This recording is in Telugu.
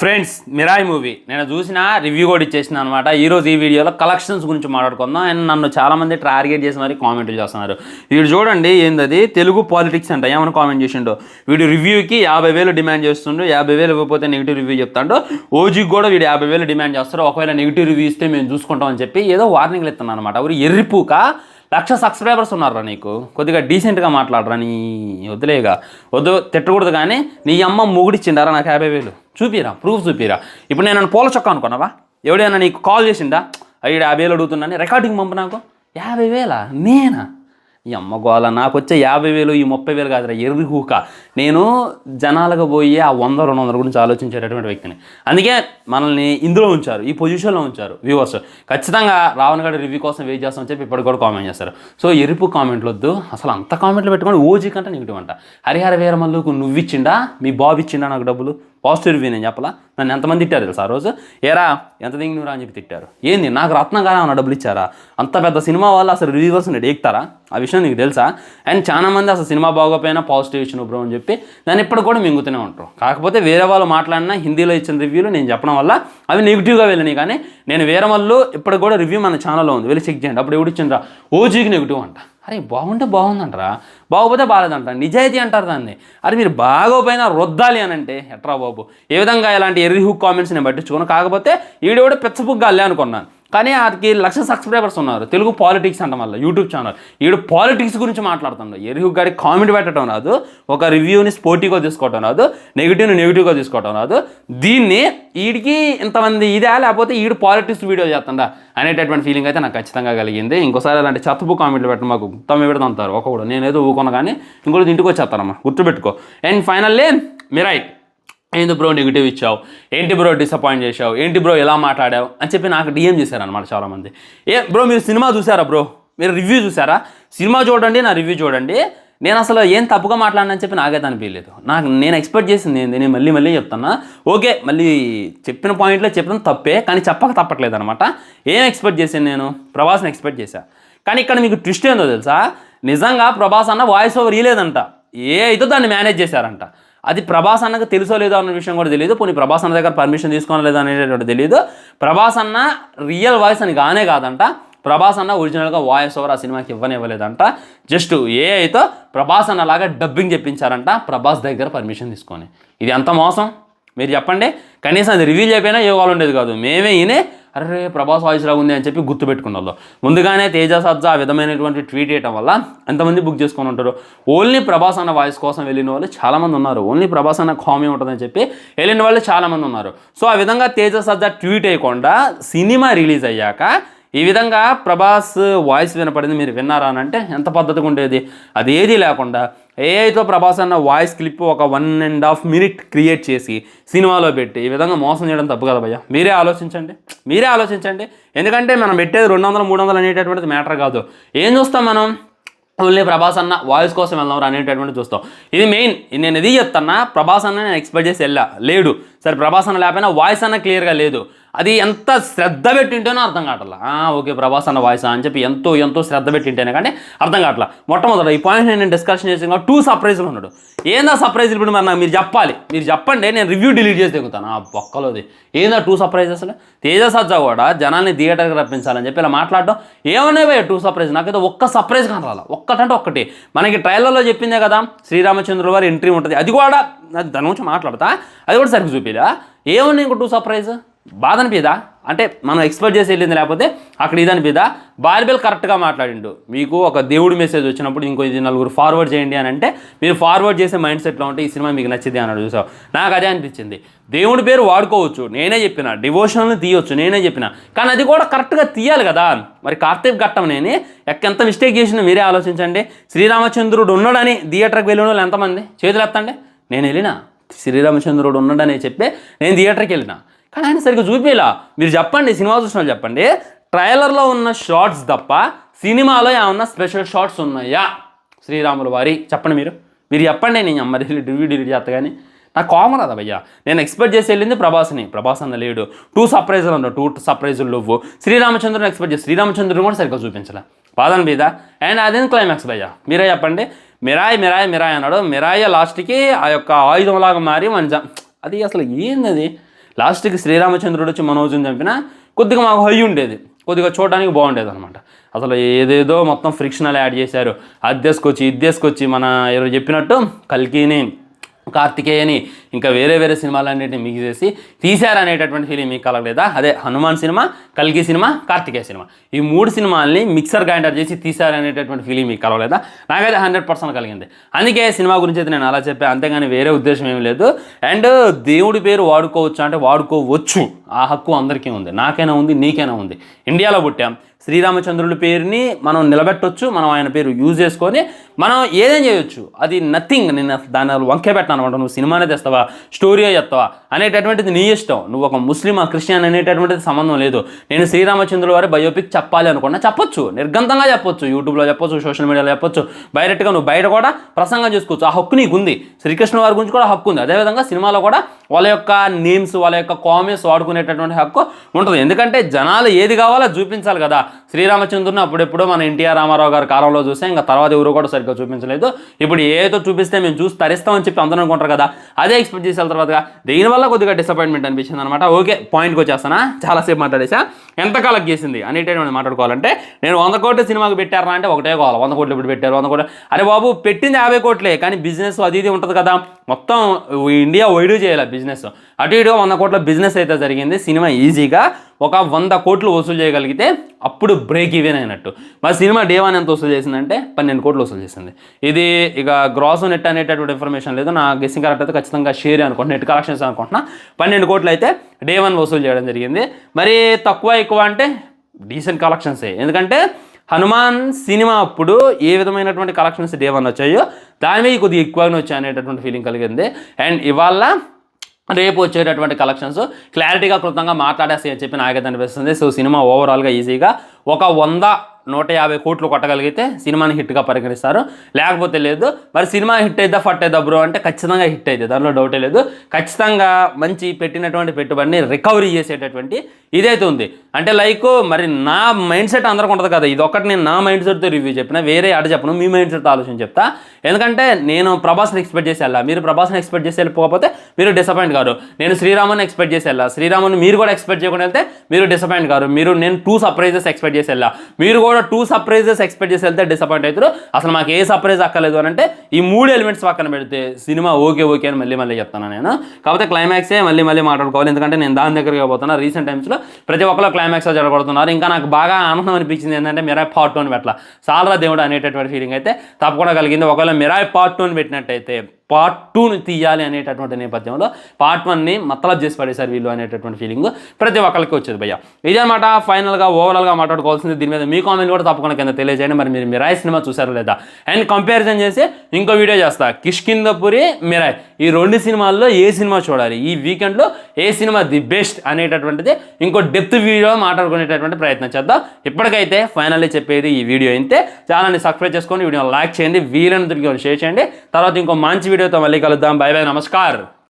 ఫ్రెండ్స్ మిరాయి మూవీ నేను చూసిన రివ్యూ కూడా ఇచ్చేసిన అనమాట. ఈరోజు ఈ వీడియోలో కలెక్షన్స్ గురించి మాట్లాడుకుందాం. అండ్ నన్ను చాలామంది టార్గెట్ చేసి మరి కామెంట్లు చేస్తున్నారు. వీడు చూడండి ఏందది తెలుగు పాలిటిక్స్ అంట ఏమైనా కామెంట్ చేసిండో. వీడు రివ్యూకి 50,000 డిమాండ్ చేస్తుండు. 50,000 ఇవ్వకపోతే నెగిటివ్ రివ్యూ చెప్తాడు. ఓజీకి కూడా వీడు 50,000 డిమాండ్ చేస్తారు. ఒకవేళ నెగిటివ్ రివ్యూ ఇస్తే మేము చూసుకుంటాం అని చెప్పి ఏదో వార్నింగ్లు ఇస్తున్నాను అనమాట. ఊరు ఎర్రిపూక 1,00,000 సబ్స్క్రైబర్స్ ఉన్నారా నీకు? కొద్దిగా డీసెంట్గా మాట్లాడరా. నీ వదిలేగా వద్దు తిట్టకూడదు కానీ నీ అమ్మ మొగుడిచ్చిండారా నాకు 50,000 చూపిరా, ప్రూఫ్ చూపిరా. ఇప్పుడు నేను పూల చొక్కా అనుకున్నావా? ఎవడైనా నీకు కాల్ చేసిండా 50,000 అడుగుతున్నాను రికార్డింగ్ పంపు నాకు 50,000 నేనా? ఈ అమ్మ గోల నాకు వచ్చే 50,000 ఈ 30,000 కాదురా ఎర్రి హూక. నేను జనాలకు పోయి ఆ 100-200 గురించి ఆలోచించేటటువంటి వ్యక్తిని. అందుకే మనల్ని ఇందులో ఉంచారు, ఈ పొజిషన్లో ఉంచారు వ్యూవర్స్. ఖచ్చితంగా రావణ్ గారి రివ్యూ కోసం వెయిట్ చేస్తామని చెప్పి ఇప్పటికి కూడా కామెంట్ చేస్తారు. సో ఎరుపు కామెంట్లు వద్దు, అసలు అంత కామెంట్లు పెట్టుకొని ఓజీ కంటే నెగిటివ్ అంట. హరిహర వీరమల్లుకు నువ్వు ఇచ్చిండా మీ బాబు ఇచ్చిండా నాకు డబ్బులు? పాజిటివ్ రివ్యూ నేను చెప్పలా. నన్ను ఎంతమంది తిట్టారు తెలుసు ఆ రోజు. ఏరా ఎంత దిగినరా అని చెప్పి తిట్టారు. ఏంది నాకు రత్నంగా ఏమన్నా డబ్బులు ఇచ్చారా? అంత పెద్ద సినిమా వాళ్ళు అసలు రివ్యూవర్స్ ఎక్కుతారా? ఆ విషయం నీకు తెలుసా? అండ్ చాలా మంది అసలు సినిమా బాగోపోయినా పాజిటివ్ ఇచ్చిన బ్రో అని చెప్పి దాన్ని ఇప్పుడు కూడా మింగుతూనే ఉంటారు. కాకపోతే వేరే వాళ్ళు మాట్లాడినా హిందీలో ఇచ్చిన రివ్యూలు నేను చెప్పడం వల్ల అవి నెగిటివ్గా వెళ్ళినాయి. కానీ నేను వేరే వాళ్ళు ఇప్పుడు కూడా రివ్యూ మన ఛానల్లో ఉంది, వెళ్ళి చెక్ చేయండి. అప్పుడు ఎవడు ఇచ్చిండ్రా ఓజీకి నెగిటివ్ అంట. అరే బాగుంటే బాగుందంటారా, బాగోపోతే బాగాలేదంట. నిజాయితీ అంటారు దాన్ని. అరే మీరు బాగోపోయినా రొద్దాలి అని అంటే ఎట్రా బాబు? ఏ విధంగా ఇలాంటి ఎర్రి హుక్ కామెంట్స్ నేను పట్టించుకోను. కాకపోతే ఈవిడ కూడా పెచ్చపుగ్గాలే అనుకున్నాను. కానీ వాటికి 1,00,000 సబ్స్క్రైబర్స్ ఉన్నారు. తెలుగు పాలిటిక్స్ అంట మళ్ళీ యూట్యూబ్ ఛానల్. ఈడు పాలిటిక్స్ గురించి మాట్లాడుతున్నాడు. ఎర్రి గారికి కామెంట్ పెట్టడం రాదు, ఒక రివ్యూని స్పోర్టివ్గా తీసుకోవడం రాదు, నెగిటివ్గా తీసుకోవడం రాదు. దీన్ని వీడికి ఇంతమంది ఇదే లేకపోతే ఈడు పాలిటిక్స్ వీడియో చేస్తుందా అనేటటువంటి ఫీలింగ్ అయితే నాకు ఖచ్చితంగా కలిగింది. ఇంకోసారి అలాంటి చెత్తపు కామెంట్లు పెట్టడం మాకు తమ్మి పెడుతుంటారు ఒకడు. నేనేదో ఊకొన కానీ ఇంకోటి ఇంటికి వచ్చేస్తానమ్మా, గుర్తుపెట్టుకో. అండ్ ఫైనల్లీ మిరాయి ఏంటి బ్రో నెగిటివ్ ఇచ్చావు, ఏంటి బ్రో డిసప్పాయింట్ చేసావు, ఏంటి బ్రో ఎలా మాట్లాడావు అని చెప్పి నాకు డిఎం చేశారనమాట చాలామంది. బ్రో మీరు సినిమా చూసారా బ్రో, మీరు రివ్యూ చూసారా? సినిమా చూడండి, నా రివ్యూ చూడండి. నేను అసలు ఏం తప్పుగా మాట్లాడినని చెప్పి నాకైతే అనిపించలేదు. నేను ఎక్స్పెక్ట్ చేసింది ఏంది, నేను మళ్ళీ చెప్తున్నా. ఓకే మళ్ళీ చెప్పిన పాయింట్లో చెప్పడం తప్పే, కానీ చెప్పక తప్పట్లేదు అనమాట. ఏం ఎక్స్పెక్ట్ చేశాను నేను? ప్రభాస్ని ఎక్స్పెక్ట్ చేశా. కానీ ఇక్కడ మీకు ట్విస్ట్ ఏందో తెలుసా? నిజంగా ప్రభాస్ అన్న వాయిస్ ఓవర్ ఇయలేదంట. అయితే దాన్ని మేనేజ్ చేశారంట. అది ప్రభాస్ అన్నకు తెలుసో లేదో అన్న విషయం కూడా తెలియదు. పోనీ ప్రభాస్ అన్న దగ్గర పర్మిషన్ తీసుకోలేదో అనేటువంటి తెలియదు. ప్రభాస్ అన్న రియల్ వాయిస్ అని కానే కాదంట. ప్రభాస్ అన్న ఒరిజినల్గా వాయిస్ ఓవర్ ఆ సినిమాకి ఇవ్వనివ్వలేదంట. జస్ట్ అయితే ప్రభాస్ అన్నలాగా డబ్బింగ్ చెప్పించారంట ప్రభాస్ దగ్గర పర్మిషన్ తీసుకొని. ఇది ఎంత మోసం మీరు చెప్పండి. కనీసం అది రివీల్ అయిపోయినా యోగాలు ఉండేది కాదు. మేమే ఈయనే అరే ప్రభాస్ వాయిస్ లాగా ఉంది అని చెప్పి గుర్తుపెట్టుకున్న ముందుగానే తేజ సజ్జా ఆ విధమైనటువంటి ట్వీట్ చేయడం వల్ల ఎంతమంది బుక్ చేసుకొని ఉంటారు. ఓన్లీ ప్రభాస్ అన్న వాయిస్ కోసం వెళ్ళిన వాళ్ళు చాలామంది ఉన్నారు. ఓన్లీ ప్రభాస్ అన్న కామెడీ ఉంటుందని చెప్పి వెళ్ళిన వాళ్ళు చాలామంది ఉన్నారు. సో ఆ విధంగా తేజ సజ్జా ట్వీట్ చేయకుండా సినిమా రిలీజ్ అయ్యాక ఈ విధంగా ప్రభాస్ వాయిస్ వినపడింది మీరు విన్నారా అని అంటే ఎంత పద్ధతిగా ఉండేది? అది ఏదీ లేకుండా ఏఐతో ప్రభాస్ అన్న వాయిస్ క్లిప్ ఒక 1.5 మినిట్ క్రియేట్ చేసి సినిమాలో పెట్టి ఈ విధంగా మోసం చేయడం తప్పు కదా భయ్యా? మీరే ఆలోచించండి. ఎందుకంటే మనం పెట్టేది 200-300 అనేటటువంటిది మ్యాటర్ కాదు. ఏం చూస్తాం మనం? ఓన్లీ ప్రభాస్ అన్న వాయిస్ కోసం వెళ్దాం అనేటటువంటి చూస్తాం. ఇది మెయిన్. నేను ఇది చెప్తున్నా, ప్రభాస్ అన్న నేను ఎక్స్పెక్ట్ చేసి లేడు. సరే ప్రభాస్ అన్న లేకపోయినా వాయిస్ అన్న క్లియర్గా లేదు. అది ఎంత శ్రద్ధ పెట్టింటేనో అర్థం కావట్లా. ఓకే ప్రభాస్ అన్న వాయిస్ అని చెప్పి ఎంతో శ్రద్ధ పెట్టింటేనే కానీ అర్థం కావట్లా. మొట్టమొదట ఈ పాయింట్ నేను డిస్కషన్ చేసి 2 సర్ప్రైజ్లు ఉన్నాడు. ఏందా సర్ప్రైజ్? ఇప్పుడు మరి నాకు మీరు చెప్పండి. నేను రివ్యూ డిలీట్ చేసి తెగుతాను ఆ బొక్కలోది. ఏందా 2 సర్ప్రైజ్? అసలు తేజ సజ్జా కూడా జనాల్ని థియేటర్కి రప్పించాలని చెప్పి ఇలా మాట్లాడడం ఏమన్నాయి 2 సర్ప్రైజ్? నాకైతే ఒక్క సర్ప్రైజ్ కనరాల. ఒక్కటంటే ఒక్కటి. మనకి ట్రైలర్లో చెప్పిందే కదా శ్రీరామచంద్రుల వారి ఎంట్రీ ఉంటుంది. అది కూడా దాని గురించి మాట్లాడతా, అది కూడా సరిగ్గా చూపిలా. ఏమన్నా ఇంకో 2 సర్ప్రైజ్? బాధ అనిపిదా? అంటే మనం ఎక్స్పెక్ట్ చేసి వెళ్ళింది, లేకపోతే అక్కడ ఇది అనిపిదా? బార్బెల్ కరెక్ట్గా మాట్లాడిండు. మీకు ఒక దేవుడి మెసేజ్ వచ్చినప్పుడు ఇంకో ఇది 4 ఫార్వర్డ్ చేయండి అని అంటే మీరు ఫార్వర్డ్ చేసే మైండ్ సెట్లో ఉంటే ఈ సినిమా మీకు నచ్చింది అన్నాడు. చూసావు, నాకు అదే అనిపించింది. దేవుడి పేరు వాడుకోవచ్చు, నేనే చెప్పిన. డివోషనల్ని తీయొచ్చు, నేనే చెప్పిన. కానీ అది కూడా కరెక్ట్గా తీయాలి కదా. మరి కార్తీక్ ఘట్టం నేను ఎంత మిస్టేక్ చేసినా మీరే ఆలోచించండి. శ్రీరామచంద్రుడు ఉన్నాడని థియేటర్కి వెళ్ళిన వాళ్ళు ఎంతమంది? చేతులు ఎత్తండి. నేను వెళ్ళిన శ్రీరామచంద్రుడు ఉన్నాడని చెప్పి నేను థియేటర్కి వెళ్ళిన. కానీ ఆయన సరిగ్గా చూపేలా. మీరు చెప్పండి, సినిమా చూసిన వాళ్ళు చెప్పండి. ట్రైలర్లో ఉన్న షార్ట్స్ తప్ప సినిమాలో ఏమన్నా స్పెషల్ షార్ట్స్ ఉన్నాయా శ్రీరాముల వారి? చెప్పండి మీరు చెప్పండి. నేను అమ్మ రివ్యూ డిలీట్ చేస్తా. కానీ నాకు కామన్ అదా భయ్యా. నేను ఎక్స్పెక్ట్ చేసి వెళ్ళింది ప్రభాస్ని. ప్రభాస్ అన్న లేడు. 2 సర్ప్రైజులు అన్నాడు. 2 సర్ప్రైజులు నువ్వు శ్రీరామచంద్రుని ఎక్స్పెక్ట్ చేసి శ్రీరామచంద్రుని కూడా సరిగ్గా చూపించలే. బాధ మీద. అండ్ అదేం క్లైమాక్స్ భయ్యా? మీరే చెప్పండి. మిరాయి అన్నాడు. మిరాయి లాస్ట్కి ఆ యొక్క ఆయుధంలాగా మారి అది అసలు ఏంది? లాస్ట్కి శ్రీరామచంద్రుడు వచ్చి మనోజ్ని చంపినా కొద్దిగా మాకు హై ఉండేది, కొద్దిగా చూడడానికి బాగుండేది అనమాట. అసలు ఏదేదో మొత్తం ఫ్రిక్షనల్ యాడ్ చేశారు, అది తీసుకొచ్చి ఇది తీసుకొచ్చి మన ఎవరు చెప్పినట్టు కల్కిని కార్తికేయని ఇంకా వేరే వేరే సినిమాలన్నింటినీ మిక్స్ చేసి తీశారనేటటువంటి ఫీలింగ్ మీకు కలగలేదా? అదే హనుమాన్ సినిమా, కల్కి సినిమా, కార్తికేయ సినిమా, ఈ 3 సినిమాల్ని మిక్సర్ గ్రైండర్ చేసి తీశారనేటటువంటి ఫీలింగ్ మీకు కలగలేదా? నాకైతే 100% కలిగింది. అందుకే సినిమా గురించి అయితే నేను అలా చెప్పాను, అంతేగాని వేరే ఉద్దేశం ఏమీ లేదు. అండ్ దేవుడి పేరు వాడుకోవచ్చు అంటే వాడుకోవచ్చు, ఆ హక్కు అందరికీ ఉంది, నాకైనా ఉంది, నీకైనా ఉంది. ఇండియాలో పుట్టాం, శ్రీరామచంద్రుడి పేరుని మనం నిలబెట్టవచ్చు, మనం ఆయన పేరు యూజ్ చేసుకొని మనం ఏదేం చేయొచ్చు, అది నథింగ్. నేను దాన్ని వంకే పెట్టాను అనమాట. నువ్వు సినిమానే తెస్తావా, స్టోరీ చెప్తావా అనేటటువంటిది నీ ఇష్టం. నువ్వు ఒక ముస్లిం, క్రిస్టియన్ అనేటటువంటిది సంబంధం లేదు. నేను శ్రీరామచంద్రుల వారి బయోపిక్ చెప్పాలి అనుకున్నా చెప్పొచ్చు, నిర్గంతంగా చెప్పొచ్చు, యూట్యూబ్లో చెప్పొచ్చు, సోషల్ మీడియాలో చెప్పొచ్చు, డైరెక్ట్గా నువ్వు బయట కూడా ప్రసంగం చేసుకోవచ్చు, ఆ హక్కు నీకు ఉంది. శ్రీకృష్ణ వారి గురించి కూడా హక్కు ఉంది. అదేవిధంగా సినిమాలో కూడా వాళ్ళ యొక్క నేమ్స్, వాళ్ళ యొక్క కామెంట్స్ వాడుకునేటటువంటి హక్కు ఉంటుంది. ఎందుకంటే జనాలు ఏది కావాలో చూపించాలి కదా. శ్రీరామచంద్రుని అప్పుడెప్పుడో మన ఎన్టీఆర్ రామారావు గారి కాలంలో చూసాం, ఇంకా తర్వాత ఎవరు కూడా సరిగ్గా చూపించలేదు. ఇప్పుడు ఏదో చూపిస్తే మేము చూసి తరిస్తామని చెప్పి అందరూ అనుకుంటారు కదా, అదే ఎక్స్పెక్ట్ చేసిన తర్వాతగా దీనివల్ల కొద్దిగా డిసప్పాయింట్మెంట్ అనిపించింది అనమాట. ఓకే, పాయింట్కి వచ్చేస్తానా, చాలాసేపు మాట్లాడేసా. ఎంత కలెక్ట్ చేసింది అనేటటువంటి మాట్లాడుకోవాలంటే, నేను 100 కోట్ల సినిమాకి పెట్టారా అంటే ఒకటే కావాలి, 100 కోట్లు ఇప్పుడు పెట్టారు, 100 కోట్లు. అరే బాబు, పెట్టింది 50 కోట్లే, కానీ బిజినెస్ అది ఇది ఉంటుంది కదా, మొత్తం ఇండియా వైడ్ చేయాలి బిజినెస్. అటు ఇటుగా 100 కోట్ల బిజినెస్ అయితే జరిగింది. సినిమా ఈజీగా ఒక 100 కోట్లు వసూలు చేయగలిగితే అప్పుడు బ్రేక్ ఈవెన్ అయినట్టు. మరి సినిమా డే 1 ఎంత వసూలు చేసిందంటే 12 కోట్లు వసూలు చేసింది. ఇది ఇక గ్రాస్ నెట్ అనేటటువంటి ఇన్ఫర్మేషన్ లేదు, నా గెస్సింగ్ కరెక్ట్ అయితే ఖచ్చితంగా షేర్ అనుకుంటున్నా, నెట్ కలెక్షన్స్ అనుకుంటున్నా. 12 కోట్లు అయితే డే 1 వసూలు చేయడం జరిగింది. మరి తక్కువ ఎక్కువ అంటే డీసెంట్ కలెక్షన్సే, ఎందుకంటే హనుమాన్ సినిమా అప్పుడు ఏ విధమైనటువంటి కలెక్షన్స్ డే 1 వచ్చాయో దాని మీద కొద్దిగా ఎక్కువగానే వచ్చాయి అనేటటువంటి ఫీలింగ్ కలిగింది. అండ్ ఇవాళ రేపు వచ్చేటటువంటి కలెక్షన్స్ క్లారిటీగా క్లుప్తంగా మాట్లాడేసి అని చెప్పి నాకైతే అనిపిస్తుంది. సో సినిమా ఓవరాల్గా ఈజీగా ఒక 100-150 కోట్లు కొట్టగలిగితే సినిమాని హిట్గా పరిగణిస్తారు, లేకపోతే లేదు. మరి సినిమా హిట్ అయిద్దా ఫట్ అయిద్దా బ్రో అంటే ఖచ్చితంగా హిట్ అయితే, దానిలో డౌటే లేదు. ఖచ్చితంగా మంచి పెట్టినటువంటి పెట్టుబడిని రికవరీ చేసేటటువంటి ఇదైతే ఉంది. అంటే లైక్ మరి నా మైండ్ సెట్ అందరికి ఉంటుంది కదా, ఇది ఒకటి నేను నా మైండ్ సెట్తో రివ్యూ చెప్పిన, వేరే ఆట చెప్పను, మీ మైండ్ సెట్ ఆలోచన చెప్తా. ఎందుకంటే నేను ప్రభాస్ని ఎక్స్పెక్ట్ చేసి వెళ్ళా, మీరు ప్రభాస్ని ఎక్స్పెక్ట్ చేసి వెళ్ళిపోకపోతే మీరు డిసప్పాయింట్ కారు. నేను శ్రీరాముని ఎక్స్పెక్ట్ చేసి వెళ్ళా, శ్రీరాముని మీరు కూడా ఎక్స్పెక్ట్ చేయకుండా వెళ్తే మీరు డిసప్పాయింట్ కారు. నేను 2 సర్ప్రైజెస్ ఎక్స్పెక్ట్ చేసి వెళ్ళా, మీరు కూడా 2 సర్ప్రైజెస్ ఎక్స్పెక్ట్ చేసి వెళ్తే డిసప్పాయింట్ అవుతారు. అసలు మాకు ఏ సర్ప్రైజ్ అక్కర్లేదు అని అంటే ఈ 3 ఎలిమెంట్స్ పక్కన పెడితే సినిమా ఓకే ఓకే అని మళ్ళీ చెప్తాను నేను. కాకపోతే క్లైమాక్సే మళ్ళీ మాట్లాడుకోవాలి, ఎందుకంటే నేను దాని దగ్గరికి పోతున్నా. రీసెంట్ టైమ్స్లో ప్రతి ఒక్కరు క్లైమాక్స్ జరగబడుతున్నారు. ఇంకా నాకు బాగా ఆనందం అనిపించింది ఏంటంటే మిరాయ్ పార్ట్ 2 పెట్టాల, సాలరా దేవుడు అనేటటువంటి ఫీలింగ్ అయితే తప్పకుండా కలిగింది. ఒకవేళ మిరాయ్ పార్ట్ 2 పెట్టినట్టయితే పార్ట్ 2ని తీయాలి అనేటటువంటి నేపథ్యంలో పార్ట్ 1ని మతలబ్ చేసి పడేశారు వీళ్ళు అనేటటువంటి ఫీలింగ్ ప్రతి ఒక్కరికి వచ్చేది భయ్య. ఇదన్నమాట ఫైనల్గా ఓవరాల్గా మాట్లాడుకోవాల్సింది. దీని మీద మీ కామెంట్ కూడా తప్పకుండా కింద తెలియజేయండి. మరి మీరు మిరాయ్ సినిమా చూసారా లేదా, అండ్ కంపారిజన్ చేసి ఇంకో వీడియో చేస్తా, కిష్కింధపురి, మిరాయ్ ఈ 2 సినిమాల్లో ఏ సినిమా చూడాలి, ఈ వీకెండ్లో ఏ సినిమా ది బెస్ట్ అనేటటువంటిది ఇంకో డెప్త్ వీడియో మాట్లాడుకునేటటువంటి ప్రయత్నం చేద్దాం. ఇప్పటికైతే ఫైనల్లీ చెప్పేది ఈ వీడియో అయితే, ఛానల్ని సబ్స్క్రైబ్ చేసుకొని వీడియోని లైక్ చేయండి, వీలైనంత షేర్ చేయండి. తర్వాత ఇంకో మంచి వీడియోతో మళ్ళీ కలుద్దాం. By by, namaskar.